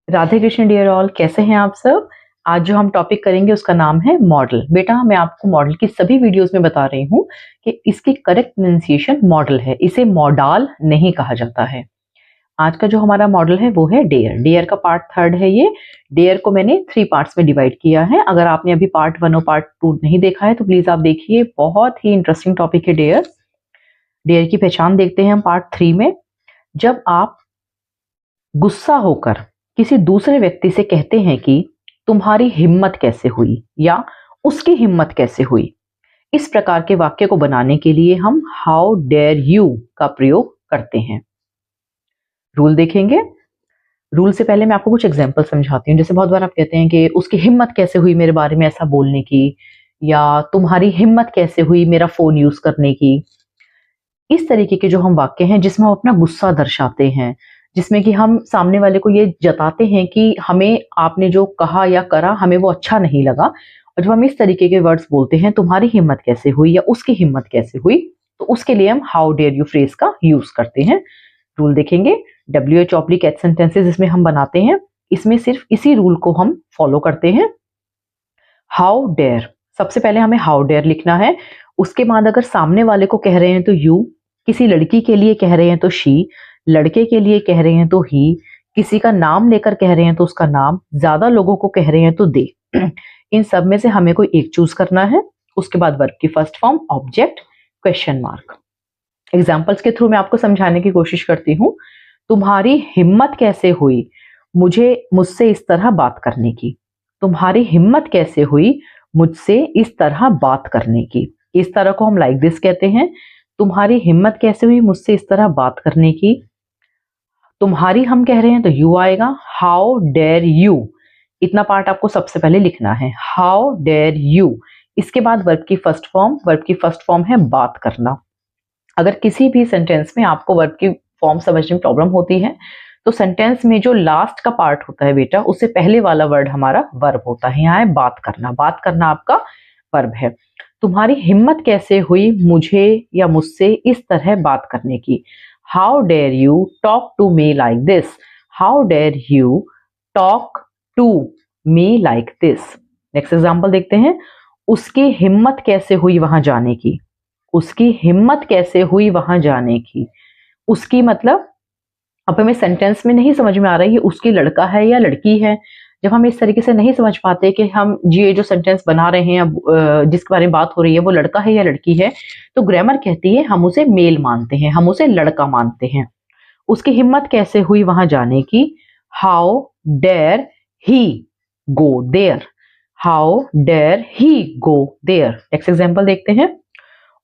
Radhe Krishna dear all, कैसे हैं आप सब। आज जो हम टॉपिक करेंगे उसका नाम है मॉडल। बेटा मैं आपको मॉडल की सभी वीडियोस में बता रही हूँ कि इसकी करेक्ट प्रोनाउंसिएशन मॉडल है, इसे मॉडल नहीं कहा जाता है। आज का जो हमारा मॉडल है वो है डेयर। डेयर का पार्ट थर्ड है ये। डेयर को मैंने 3 पार्ट्स में डिवाइड किया है। अगर आपने अभी पार्ट 1 और पार्ट 2 नहीं देखा है तो प्लीज आप देखिए, बहुत ही इंटरेस्टिंग टॉपिक है डेयर। डेयर की पहचान देखते हैं हम पार्ट 3 में। जब आप गुस्सा होकर किसी दूसरे व्यक्ति से कहते हैं कि तुम्हारी हिम्मत कैसे हुई या उसकी हिम्मत कैसे हुई, इस प्रकार के वाक्य को बनाने के लिए हम हाउ डेयर यू का प्रयोग करते हैं। रूल देखेंगे। रूल से पहले मैं आपको कुछ एग्जांपल समझाती हूँ। जैसे बहुत बार आप कहते हैं कि उसकी हिम्मत कैसे हुई मेरे बारे में ऐसा बोलने की, या तुम्हारी हिम्मत कैसे हुई मेरा फोन यूज करने की। इस तरीके के जो हम वाक्य हैं जिसमें हम अपना गुस्सा दर्शाते हैं, जिसमें कि हम सामने वाले को ये जताते हैं कि हमें आपने जो कहा या करा हमें वो अच्छा नहीं लगा, और जब हम इस तरीके के वर्ड्स बोलते हैं तुम्हारी हिम्मत कैसे हुई या उसकी हिम्मत कैसे हुई, तो उसके लिए हम हाउ डेयर यू फ्रेज का यूज करते हैं। रूल देखेंगे। WH ऑब्लिक एच सेंटेंसेस इसमें हम बनाते हैं, इसमें सिर्फ इसी रूल को हम फॉलो करते हैं। हाउ डेयर, सबसे पहले हमें हाउ डेयर लिखना है। उसके बाद अगर सामने वाले को कह रहे हैं तो यू, किसी लड़की के लिए कह रहे हैं तो शी, लड़के के लिए कह रहे हैं तो ही, किसी का नाम लेकर कह रहे हैं तो उसका नाम, ज्यादा लोगों को कह रहे हैं तो दे। इन सब में से हमें कोई एक चूज करना है। उसके बाद वर्ब की first form, object, question mark. Examples के थ्रू मैं आपको समझाने की कोशिश करती हूँ। तुम्हारी हिम्मत कैसे हुई मुझसे इस तरह बात करने की। तुम्हारी हिम्मत कैसे हुई मुझसे इस तरह बात करने की। इस तरह को हम लाइक दिस कहते हैं। तुम्हारी हिम्मत कैसे हुई मुझसे इस तरह बात करने की। तुम्हारी हम कह रहे हैं तो यू आएगा। हाउ डेयर यू, इतना पार्ट आपको सबसे पहले लिखना है। How dare you. इसके बाद वर्ब की फर्स्ट फॉर्म, वर्ब की फर्स्ट फॉर्म है बात करना। अगर किसी भी सेंटेंस में आपको वर्ब की फॉर्म समझने में प्रॉब्लम होती है तो सेंटेंस में जो लास्ट का पार्ट होता है बेटा, उससे पहले वाला वर्ड हमारा वर्ब होता है। यहाँ है बात करना। बात करना आपका वर्ब है। तुम्हारी हिम्मत कैसे हुई मुझे या मुझसे इस तरह बात करने की। How dare you talk to me like this. How dare you talk to me like this. Next example देखते हैं। उसकी हिम्मत कैसे हुई वहां जाने की। उसकी हिम्मत कैसे हुई वहां जाने की। उसकी मतलब अब हमें सेंटेंस में नहीं समझ में आ रही है उसकी लड़का है या लड़की है। जब हम इस तरीके से नहीं समझ पाते कि हम ये जो सेंटेंस बना रहे हैं जिसके बारे में बात हो रही है वो लड़का है या लड़की है, तो ग्रामर कहती है हम उसे मेल मानते हैं, हम उसे लड़का मानते हैं। उसकी हिम्मत कैसे हुई वहां जाने की। How dare he go there. How dare he go there. Next example देखते हैं।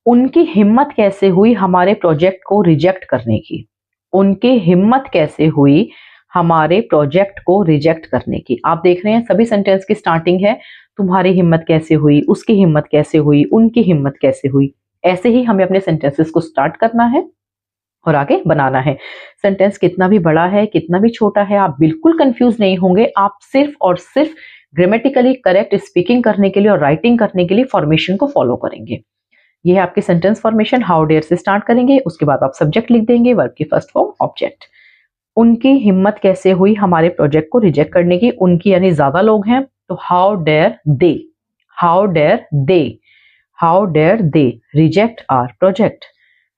उनकी हिम्मत कैसे हुई हमारे प्रोजेक्ट को रिजेक्ट करने की। उनकी हिम्मत कैसे हुई हमारे प्रोजेक्ट को रिजेक्ट करने की। आप देख रहे हैं सभी सेंटेंस की स्टार्टिंग है तुम्हारी हिम्मत कैसे हुई, उसकी हिम्मत कैसे हुई, उनकी हिम्मत कैसे हुई। ऐसे ही हमें अपने सेंटेंसेस को स्टार्ट करना है और आगे बनाना है। सेंटेंस कितना भी बड़ा है कितना भी छोटा है आप बिल्कुल कंफ्यूज नहीं होंगे। आप सिर्फ और सिर्फ ग्रामेटिकली करेक्ट स्पीकिंग करने के लिए और राइटिंग करने के लिए फॉर्मेशन को फॉलो करेंगे। ये है आपकी सेंटेंस फॉर्मेशन। हाउ डेयर से स्टार्ट करेंगे, उसके बाद आप सब्जेक्ट लिख देंगे, वर्ब की फर्स्ट फॉर्म ऑब्जेक्ट। उनकी हिम्मत कैसे हुई हमारे प्रोजेक्ट को रिजेक्ट करने की। उनकी यानी ज्यादा लोग हैं तो how dare they. How dare they. How dare they reject our project.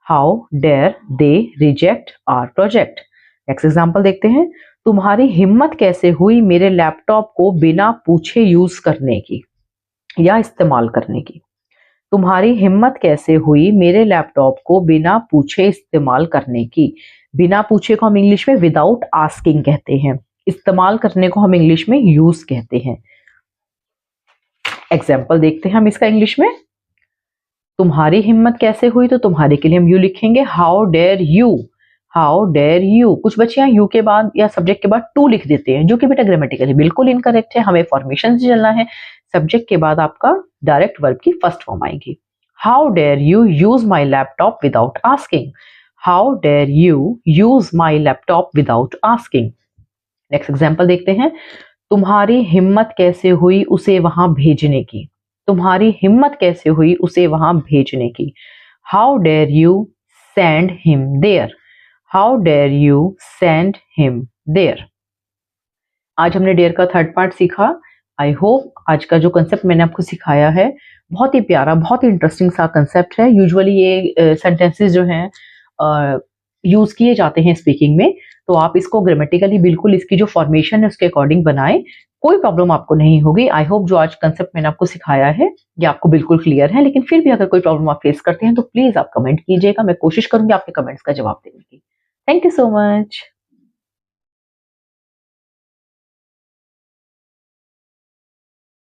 How dare they reject our project. Next example देखते हैं। तुम्हारी हिम्मत कैसे हुई मेरे लैपटॉप को बिना पूछे यूज करने की या इस्तेमाल करने की। तुम्हारी हिम्मत कैसे हुई मेरे लैपटॉप को बिना पूछे इस्तेमाल करने की। बिना पूछे को हम इंग्लिश में विदाउट आस्किंग कहते हैं। इस्तेमाल करने को हम इंग्लिश में यूज कहते हैं। एग्जाम्पल देखते हैं हम इसका इंग्लिश में। तुम्हारी हिम्मत कैसे हुई तो तुम्हारे के लिए हम यू लिखेंगे। How dare you. How dare you. कुछ बच्चे यहाँ यू के बाद या सब्जेक्ट के बाद टू लिख देते हैं जो कि बेटा ग्रामेटिकली बिल्कुल इनकरेक्ट है। हमें फॉर्मेशन से चलना है। सब्जेक्ट के बाद आपका डायरेक्ट वर्ब की फर्स्ट फॉर्म आएगी। How dare you use my laptop without asking. How dare you use my laptop without asking. Next example देखते हैं। तुम्हारी हिम्मत कैसे हुई उसे वहां भेजने की। तुम्हारी हिम्मत कैसे हुई उसे वहां भेजने की। How dare you send him there. How dare you send him there. आज हमने डेयर का थर्ड पार्ट सीखा। आई होप आज का जो कंसेप्ट मैंने आपको सिखाया है बहुत ही प्यारा, बहुत ही इंटरेस्टिंग सा कंसेप्ट है। यूजुअली ये सेंटेंसेस जो हैं यूज किए जाते हैं स्पीकिंग में, तो आप इसको ग्रामेटिकली बिल्कुल इसकी जो फॉर्मेशन है उसके अकॉर्डिंग बनाएं, कोई प्रॉब्लम आपको नहीं होगी। आई होप जो आज कंसेप्ट मैंने आपको सिखाया है ये आपको बिल्कुल क्लियर है, लेकिन फिर भी अगर कोई प्रॉब्लम आप फेस करते हैं तो प्लीज आप कमेंट कीजिएगा, मैं कोशिश करूंगी आपके कमेंट्स का जवाब देने की। Thank you so much.